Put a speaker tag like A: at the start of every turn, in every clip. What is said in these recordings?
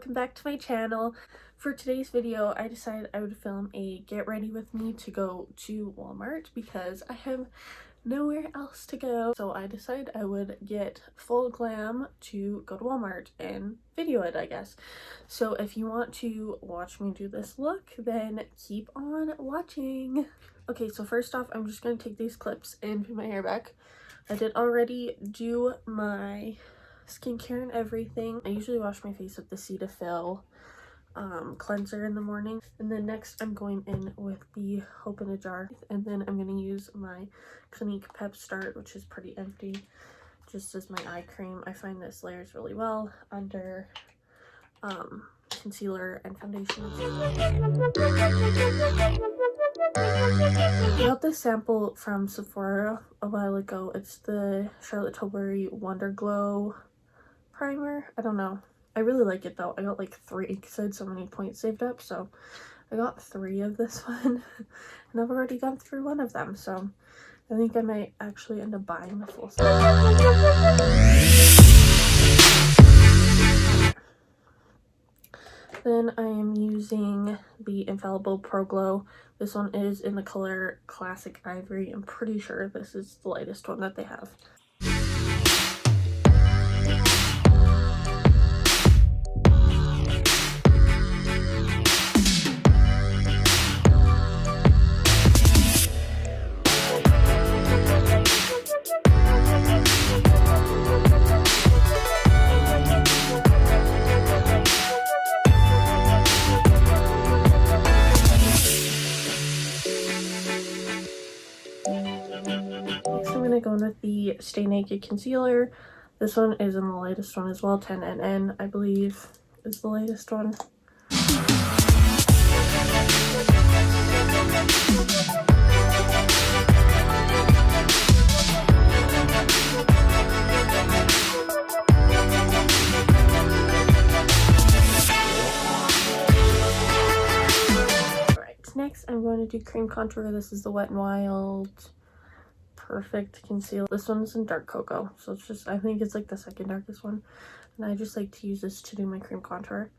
A: welcome back to my channel. For today's video, I decided I would film a get ready with me to go to Walmart because I have nowhere else to go. So I decided I would get full glam to go to Walmart and video it, I guess. So if you want to watch me do this look, then keep on watching. Okay, so first off, I'm just going to take these clips and put my hair back. I did already do my skincare and everything. I usually wash my face with the Cetaphil cleanser in the morning, and then next I'm going in with the Hope in a Jar, and then I'm going to use my Clinique Pep Start, which is pretty empty, just as my eye cream. I find this layers really well under concealer and foundation. I got this sample from Sephora a while ago. It's the Charlotte Tilbury Wonder Glow primer. I don't know. I really like it though. I got like 3 because I had so many points saved up, so I got 3 of this one and I've already gone through 1 of them, so I think I might actually end up buying the full set. Then I am using the Infallible Pro Glow. This one is in the color Classic Ivory. I'm pretty sure this is the lightest one that they have. Going with the Stay Naked concealer. This one is in the lightest one as well. 10NN, I believe, is the latest one. Alright, next I'm going to do cream contour. This is the Wet n Wild Perfect concealer. This one's in dark cocoa, so it's just, I think it's like the second darkest one, and I just like to use this to do my cream contour.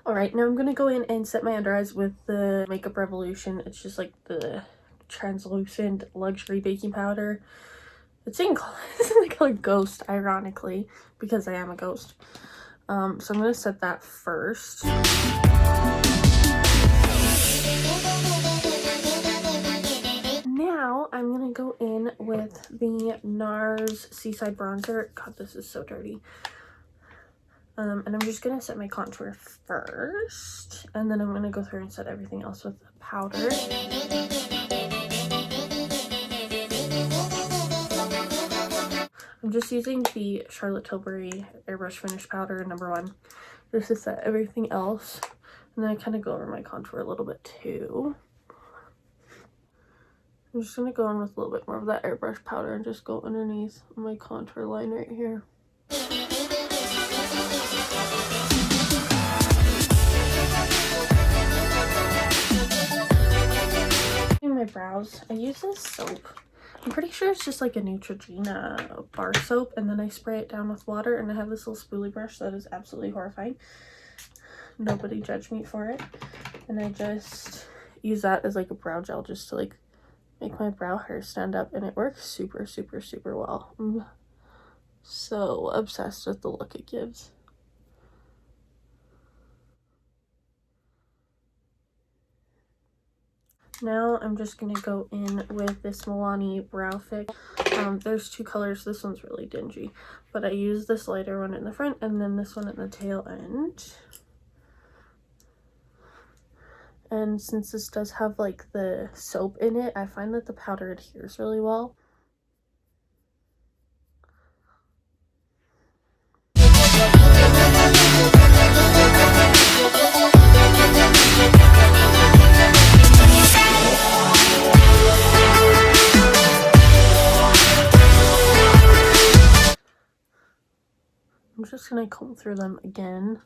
A: Alright, now I'm going to go in and set my under eyes with the Makeup Revolution. It's just like the translucent luxury baking powder. It's in the color Ghost, ironically, because I am a ghost. So I'm going to set that first. Now I'm going to go in with the NARS Seaside Bronzer. God, this is so dirty. And I'm just going to set my contour first, and then I'm going to go through and set everything else with powder. I'm just using the Charlotte Tilbury Airbrush Finish Powder #1 just to set everything else, and then I kind of go over my contour a little bit too. I'm just going to go in with a little bit more of that airbrush powder and just go underneath my contour line right here. My brows, I use this soap. I'm pretty sure it's just like a Neutrogena bar soap, and then I spray it down with water, and I have this little spoolie brush that is absolutely horrifying. Nobody judge me for it. And I just use that as like a brow gel just to like make my brow hair stand up, and it works super well. I'm so obsessed with the look it gives. Now I'm just going to go in with this Milani Brow Fix. There's two colors. This one's really dingy, but I use this lighter one in the front and then this one at the tail end. And since this does have like the soap in it, I find that the powder adheres really well. I'm just gonna comb through them again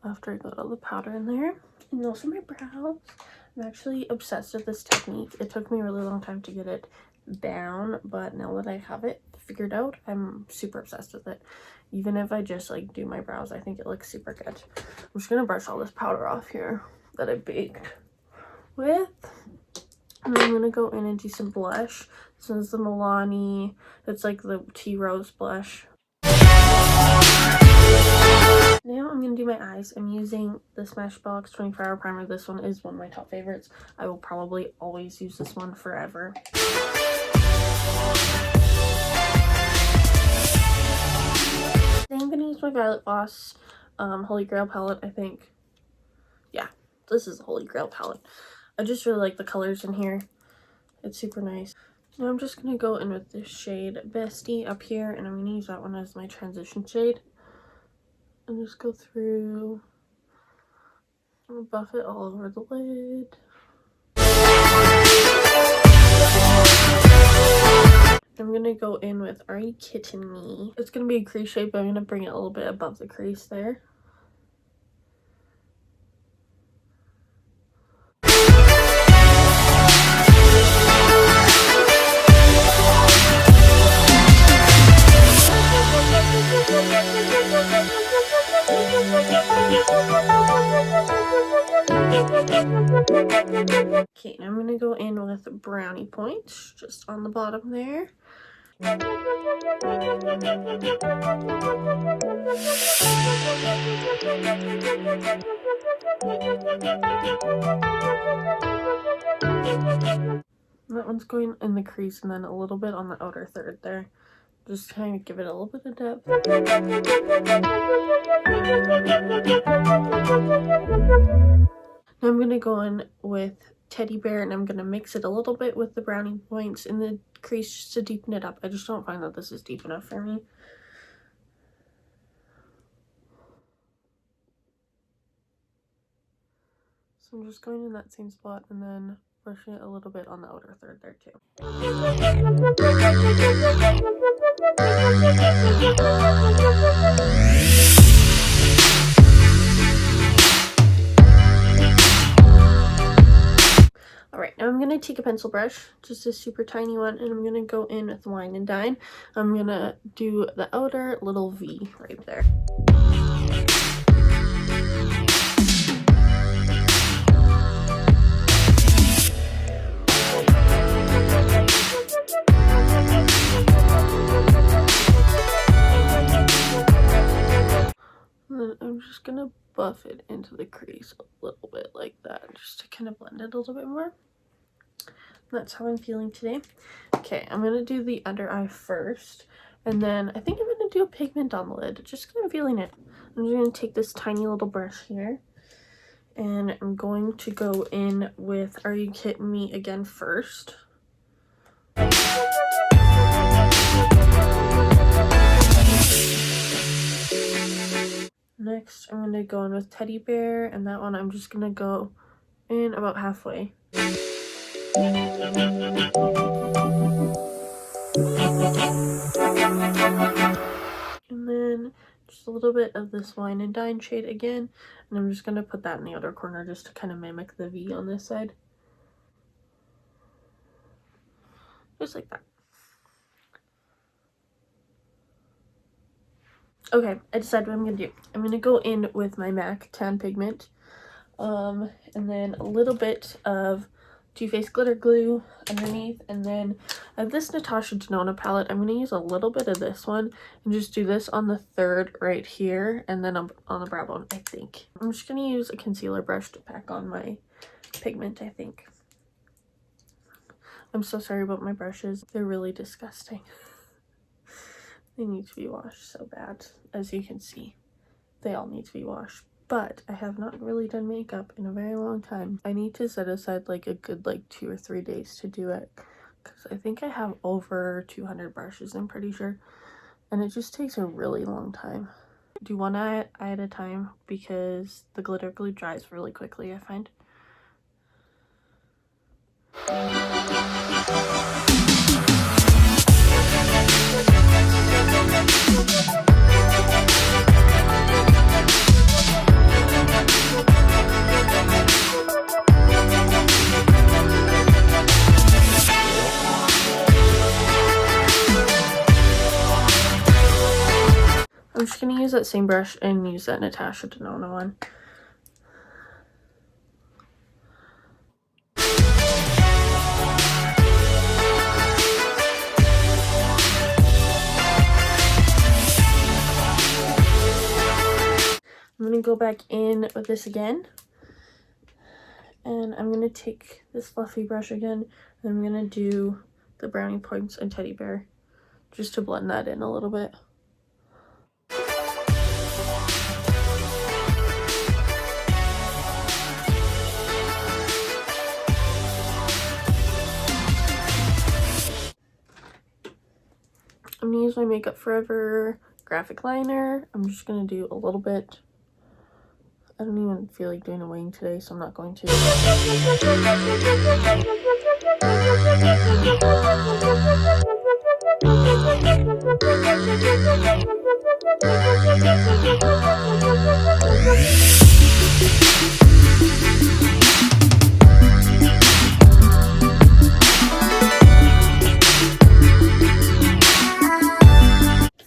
A: after I got all the powder in there. And those are my brows. I'm actually obsessed with this technique. It took me a really long time to get it down, but now that I have it figured out, I'm super obsessed with it. Even if I just like do my brows, I think it looks super good. I'm just gonna brush all this powder off here that I baked with. And then I'm gonna go in and do some blush. This one's the Milani. It's like the tea rose blush. Now I'm going to do my eyes. I'm using the Smashbox 24-hour primer. This one is one of my top favorites. I will probably always use this one forever. Then I'm going to use my Violet Voss Holy Grail palette, I think. Yeah, this is the Holy Grail palette. I just really like the colors in here. It's super nice. Now I'm just going to go in with this shade Bestie up here, and I'm going to use that one as my transition shade. And just go through and buff it all over the lid. I'm gonna go in with Are You Kidding Me? It's gonna be a crease shape, but I'm gonna bring it a little bit above the crease there. Okay, now I'm going to go in with brownie points just on the bottom there. That one's going in the crease and then a little bit on the outer third there. Just kind of give it a little bit of depth. Now I'm going to go in with Teddy Bear and I'm going to mix it a little bit with the brownie points in the crease just to deepen it up. I just don't find that this is deep enough for me. So I'm just going in that same spot and then brushing it a little bit on the outer third there too. Alright, now I'm going to take a pencil brush, just a super tiny one, and I'm going to go in with Wine and Dine. I'm going to do the outer little V right there. I'm just gonna buff it into the crease a little bit like that, just to kind of blend it a little bit more. That's how I'm feeling today. Okay, I'm gonna do the under eye first, and then I think I'm gonna do a pigment on the lid, just kind of feeling it. I'm just gonna take this tiny little brush here, and I'm going to go in with Are You Kidding Me again first. Next, I'm going to go in with Teddy Bear, and that one I'm just going to go in about halfway. And then just a little bit of this Wine and Dine shade again, and I'm just going to put that in the outer corner just to kind of mimic the V on this side. Just like that. Okay, I decided what I'm gonna do. I'm gonna go in with my MAC tan pigment, and then a little bit of Too Faced glitter glue underneath, and then I have this Natasha Denona palette. I'm gonna use a little bit of this one and just do this on the third right here, and then on the brow bone, I think. I'm just gonna use a concealer brush to pack on my pigment, I think. I'm so sorry about my brushes. They're really disgusting. They need to be washed so bad. As you can see, they all need to be washed. But I have not really done makeup in a very long time. I need to set aside like a good 2 or 3 days to do it, because I think I have over 200 brushes, I'm pretty sure, and it just takes a really long time. Do one eye at a time because the glitter glue dries really quickly, I find. I'm just gonna use that same brush and use that Natasha Denona one. I'm gonna go back in with this again, and I'm gonna take this fluffy brush again, and I'm gonna do the brownie points and teddy bear just to blend that in a little bit. I'm gonna use my Makeup Forever graphic liner. I'm just gonna do a little bit. I don't even feel like doing a wing today, so I'm not going to.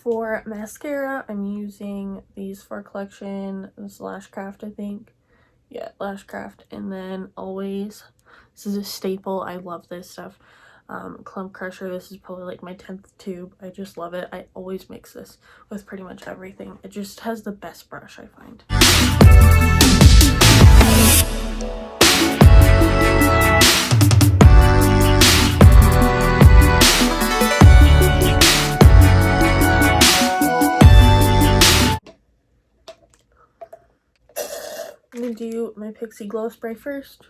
A: For mascara, I'm using these for collection. This is Lashcraft, I think. Yeah, Lashcraft. And then Always. This is a staple. I love this stuff. Clump Crusher. This is probably like my 10th tube. I just love it. I always mix this with pretty much everything. It just has the best brush, I find. I'm gonna do my Pixie Glow Spray first.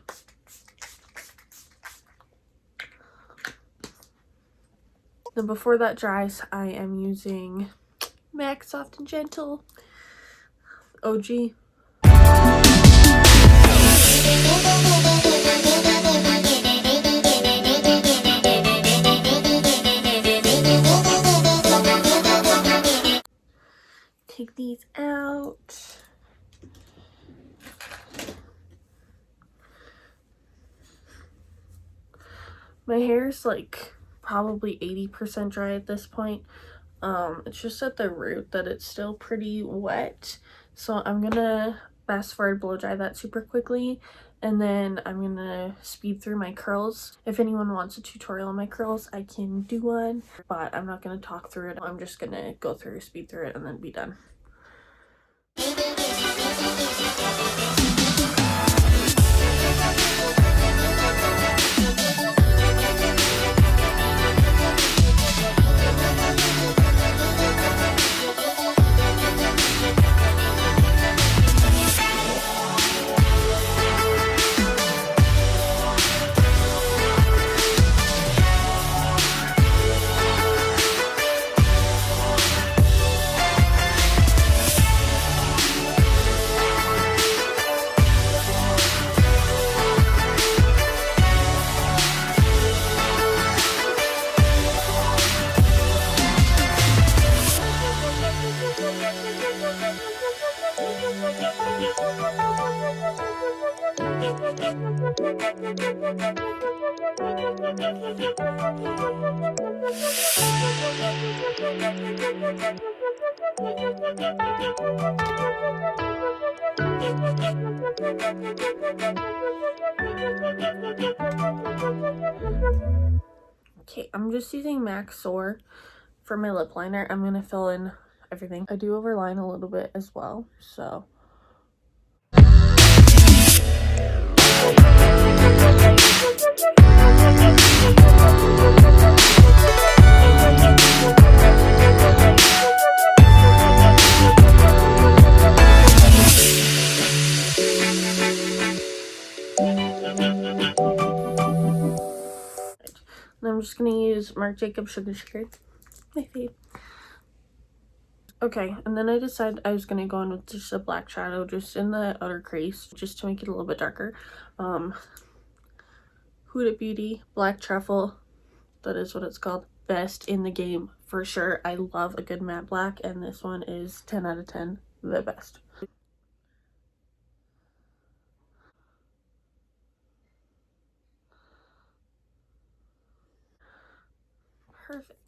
A: Then before that dries, I am using MAC Soft and Gentle OG. Take these out. My hair's like probably 80% dry at this point. It's just at the root that it's still pretty wet, so I'm gonna fast forward blow dry that super quickly, and then I'm gonna speed through my curls. If anyone wants a tutorial on my curls, I can do one, but I'm not gonna talk through it. I'm just gonna go through, speed through it, and then be done. Okay, I'm just using MAC Soar for my lip liner. I'm gonna fill in everything. I do overline a little bit as well, so And I'm just gonna use Marc Jacobs Sugar Sugar, my fave. Okay, and then I decided I was gonna go in with just a black shadow just in the outer crease, just to make it a little bit darker. Huda Beauty Black Truffle, that is what it's called. Best in the game for sure. I love a good matte black, and this one is 10 out of 10, the best. Perfect.